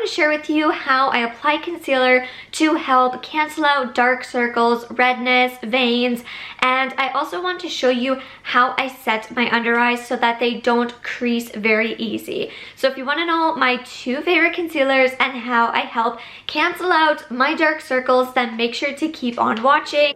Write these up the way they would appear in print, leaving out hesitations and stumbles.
to share with you how I apply concealer to help cancel out dark circles, redness, veins, and I also want to show you how I set my under eyes so that they don't crease very easy. So if you want to know my 2 favorite concealers and how I help cancel out my dark circles, then make sure to keep on watching.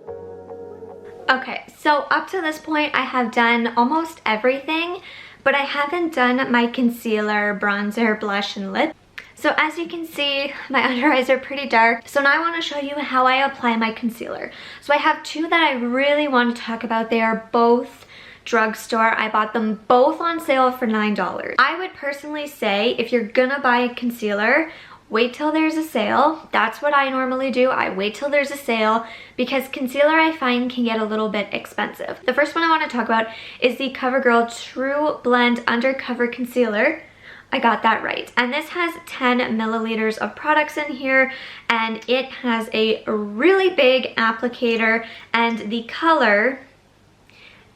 Okay, so up to this point I have done almost everything, but I haven't done my concealer, bronzer, blush, and lip. So as you can see, my under eyes are pretty dark. So now I want to show you how I apply my concealer. So I have 2 that I really want to talk about. They are both Drugstore. I bought them both on sale for $9. I would personally say if you're gonna buy concealer, wait till there's a sale. That's what I normally do. I wait till there's a sale because concealer I find can get a little bit expensive. The first one I want to talk about is the Covergirl True Blend Undercover Concealer. I got that right. And this has 10 milliliters of products in here, and it has a really big applicator, and the color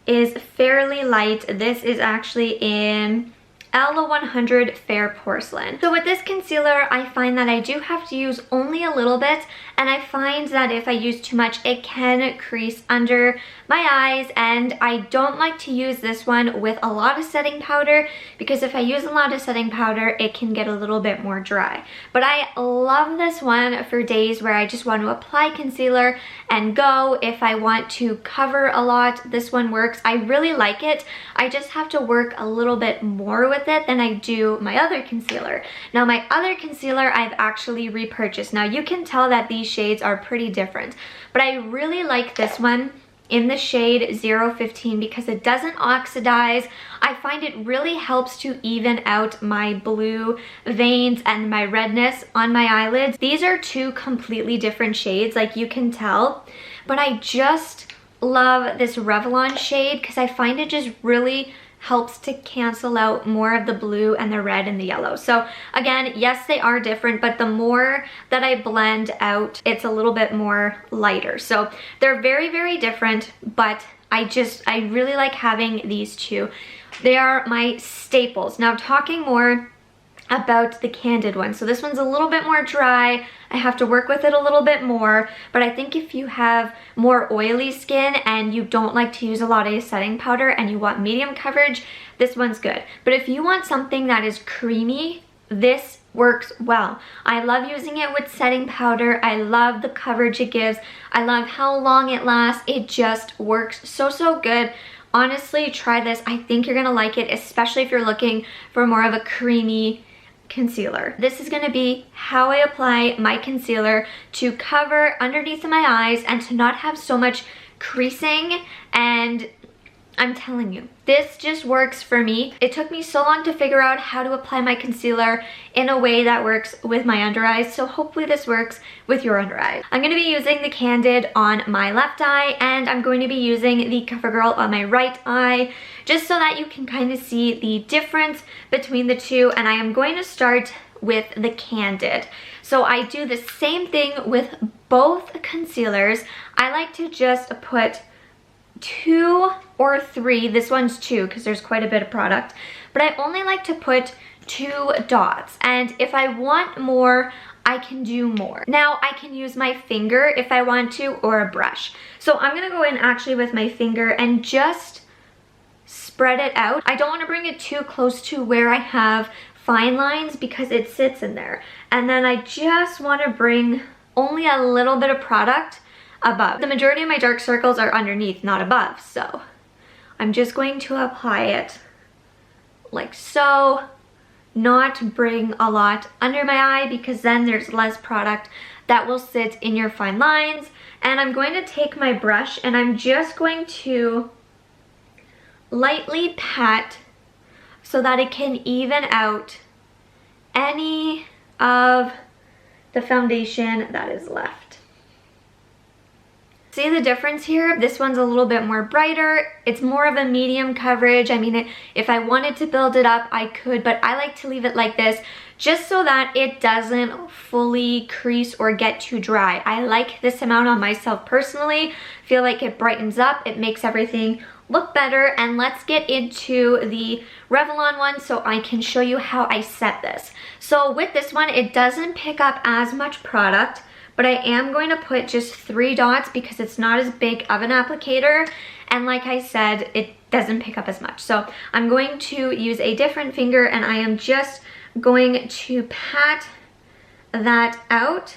is fairly light. This is actually in L100 Fair Porcelain. So with this concealer, I find that I do have to use only a little bit, and I find that if I use too much, it can crease under my eyes, and I don't like to use this one with a lot of setting powder because if I use a lot of setting powder, it can get a little bit more dry. But I love this one for days where I just want to apply concealer and go. If I want to cover a lot, this one works. I really like it. I just have to work a little bit more with it than I do my other concealer. Now my other concealer I've actually repurchased. Now you can tell that these shades are pretty different, but I really like this one in the shade 015 because it doesn't oxidize. I find it really helps to even out my blue veins and my redness on my eyelids. These are 2 completely different shades, like you can tell, but I just love this Revlon shade because I find it just really helps to cancel out more of the blue and the red and the yellow. So again, yes, they are different, but the more that I blend out, it's a little bit more lighter. So they're very, very different, but I really like having these 2. They are my staples. Now talking more about the Candid one. So this one's a little bit more dry. I have to work with it a little bit more, but I think if you have more oily skin and you don't like to use a lot of setting powder and you want medium coverage, this one's good. But if you want something that is creamy, this works well. I love using it with setting powder. I love the coverage it gives. I love how long it lasts. It just works so good. Honestly, try this. I think you're gonna like it, especially if you're looking for more of a creamy concealer. This is going to be how I apply my concealer to cover underneath of my eyes and to not have so much creasing, and I'm telling you, this just works for me. It took me so long to figure out how to apply my concealer in a way that works with my under eyes, so hopefully this works with your under eyes. I'm going to be using the Candid on my left eye, and I'm going to be using the Covergirl on my right eye, just so that you can kind of see the difference between the 2, and I am going to start with the Candid. So I do the same thing with both concealers. I like to just put 2 or 3, this one's 2 because there's quite a bit of product, but I only like to put 2 dots, and if I want more, I can do more. Now I can use my finger if I want to, or a brush. So I'm gonna go in actually with my finger and just spread it out. I don't want to bring it too close to where I have fine lines because it sits in there, and then I just want to bring only a little bit of product above. The majority of my dark circles are underneath, not above, so I'm just going to apply it like so, not bring a lot under my eye because then there's less product that will sit in your fine lines. And I'm going to take my brush and I'm just going to lightly pat so that it can even out any of the foundation that is left. See the difference here? This one's a little bit more brighter. It's more of a medium coverage. I mean, if I wanted to build it up, I could, but I like to leave it like this just so that it doesn't fully crease or get too dry. I like this amount on myself personally. Feel like it brightens up. It makes everything look better. And let's get into the Revlon one so I can show you how I set this. So with this one, it doesn't pick up as much product, but I am going to put just 3 dots because it's not as big of an applicator. And like I said, it doesn't pick up as much. So I'm going to use a different finger and I am just going to pat that out.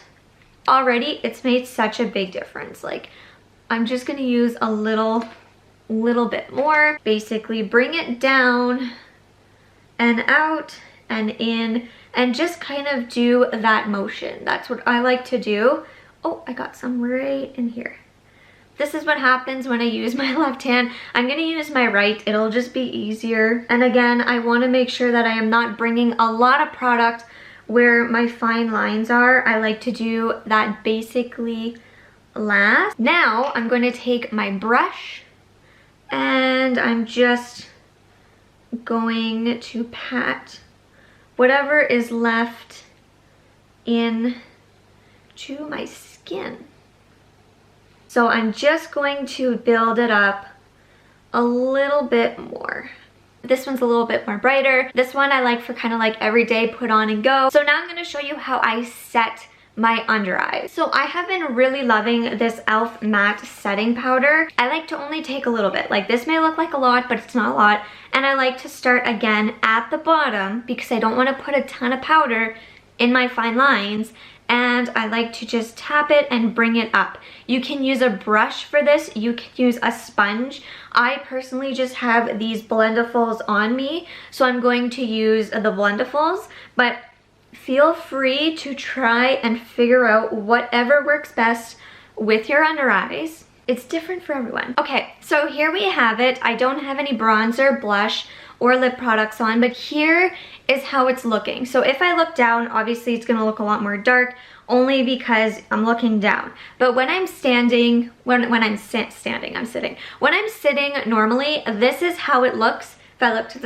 Already, it's made such a big difference. Like, I'm just gonna use a little bit more. Basically, bring it down and out and in and just kind of do that motion. That's what I like to do. Oh, I got some right in here. This is what happens when I use my left hand. I'm gonna use my right, it'll just be easier. And again, I wanna make sure that I am not bringing a lot of product where my fine lines are. I like to do that basically last. Now, I'm gonna take my brush and I'm just going to pat whatever is left in to my skin. So I'm just going to build it up a little bit more. This one's a little bit more brighter. This one I like for kind of like everyday put on and go. So now I'm going to show you how I set my under eyes. So I have been really loving this e.l.f. matte setting powder. I like to only take a little bit. Like, this may look like a lot, but it's not a lot. And I like to start again at the bottom because I don't want to put a ton of powder in my fine lines. And I like to just tap it and bring it up. You can use a brush for this. You can use a sponge. I personally just have these Blendifuls on me, so I'm going to use the Blendifuls, but feel free to try and figure out whatever works best with your under eyes. It's different for everyone. Okay, so here we have it. I don't have any bronzer, blush, or lip products on, but here is how it's looking. So if I look down, obviously it's gonna look a lot more dark only because I'm looking down. But when I'm standing, I'm sitting. When I'm sitting normally, this is how it looks. If I look to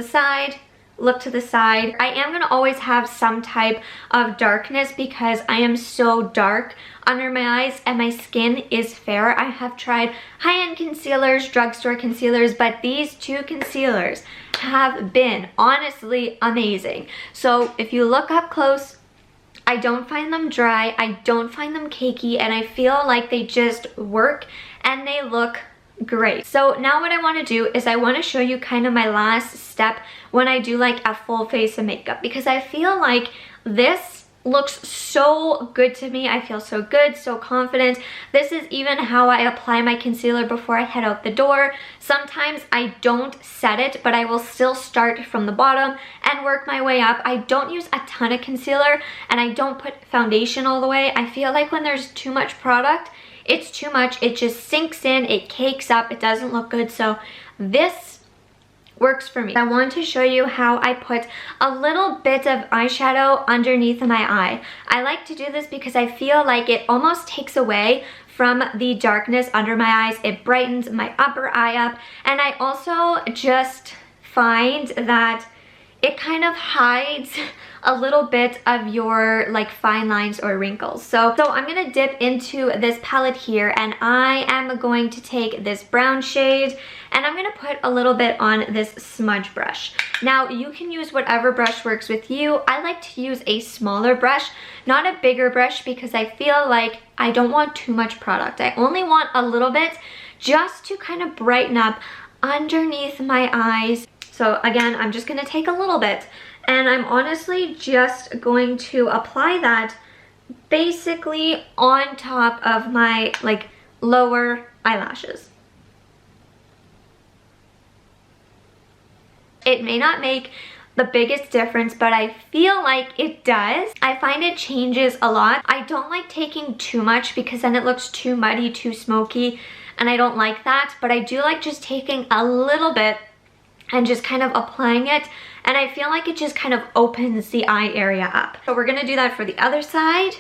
the side, I am gonna always have some type of darkness because I am so dark under my eyes and my skin is fair. I have tried high-end concealers, drugstore concealers, but these 2 concealers have been honestly amazing. So if you look up close, I don't find them dry, I don't find them cakey, and I feel like they just work and they look great. So now what I want to do is I want to show you kind of my last step when I do like a full face of makeup, because I feel like this looks so good to me. I feel so good, so confident. This is even how I apply my concealer before I head out the door. Sometimes I don't set it, but I will still start from the bottom and work my way up. I don't use a ton of concealer and I don't put foundation all the way. I feel like when there's too much product, it's too much. It just sinks in, it cakes up, it doesn't look good. So this works for me. I want to show you how I put a little bit of eyeshadow underneath my eye. I like to do this because I feel like it almost takes away from the darkness under my eyes. It brightens my upper eye up, and I also just find that it kind of hides a little bit of your like fine lines or wrinkles. So I'm gonna dip into this palette here, and I am going to take this brown shade and I'm gonna put a little bit on this smudge brush. Now you can use whatever brush works with you. I like to use a smaller brush, not a bigger brush, because I feel like I don't want too much product. I only want a little bit just to kind of brighten up underneath my eyes. So again, I'm just gonna take a little bit, and I'm honestly just going to apply that basically on top of my like lower eyelashes. It may not make the biggest difference, but I feel like it does. I find it changes a lot. I don't like taking too much because then it looks too muddy, too smoky, and I don't like that. But I do like just taking a little bit and just kind of applying it, and I feel like it just kind of opens the eye area up. So we're gonna do that for the other side.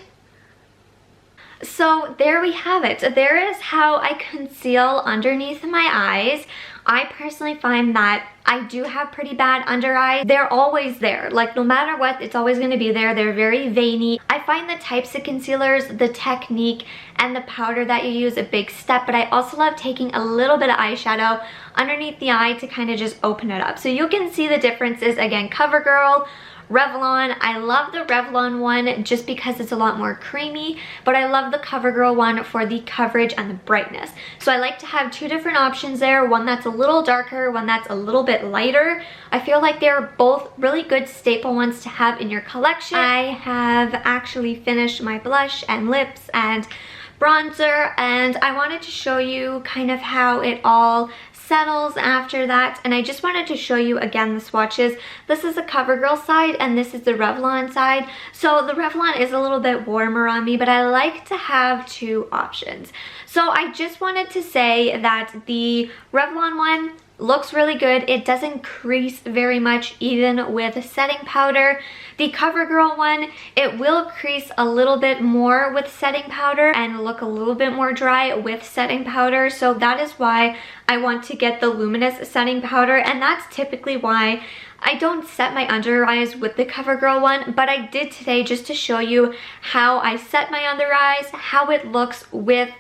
So there we have it. There is how I conceal underneath my eyes. I personally find that I do have pretty bad under eyes. They're always there. Like no matter what, it's always going to be there. They're very veiny. I find the types of concealers, the technique, and the powder that you use a big step, but I also love taking a little bit of eyeshadow underneath the eye to kind of just open it up. So you can see the differences. Again, Covergirl, Revlon. I love the Revlon one just because it's a lot more creamy, but I love the Covergirl one for the coverage and the brightness. So I like to have two different options there, one that's a little darker, one that's a little bit lighter. I feel like they're both really good staple ones to have in your collection. I have actually finished my blush and lips and bronzer, and I wanted to show you kind of how it all settles after that, and I just wanted to show you again the swatches. This is the Covergirl side and this is the Revlon side. So the Revlon is a little bit warmer on me, but I like to have two options. So I just wanted to say that the Revlon one looks really good. It doesn't crease very much even with setting powder. The Covergirl one, it will crease a little bit more with setting powder and look a little bit more dry with setting powder. So that is why I want to get the luminous setting powder, and that's typically why I don't set my under eyes with the Covergirl one, but I did today just to show you how I set my under eyes, how it looks with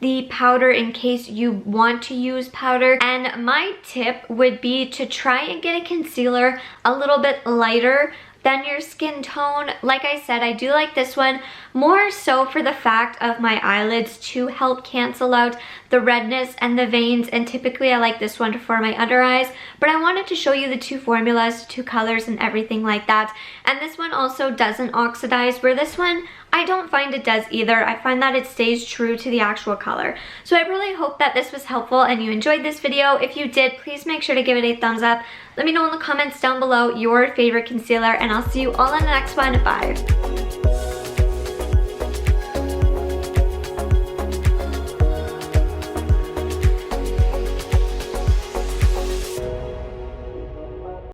the powder in case you want to use powder. And my tip would be to try and get a concealer a little bit lighter than your skin tone. Like I said, I do like this one more so for the fact of my eyelids to help cancel out the redness and the veins, and typically I like this one for my under eyes, but I wanted to show you the two formulas, two colors and everything like that. And this one also doesn't oxidize, where this one I don't find it does either. I find that it stays true to the actual color. So I really hope that this was helpful and you enjoyed this video. If you did, please make sure to give it a thumbs up. Let me know in the comments down below your favorite concealer, and I'll see you all in the next one. Bye.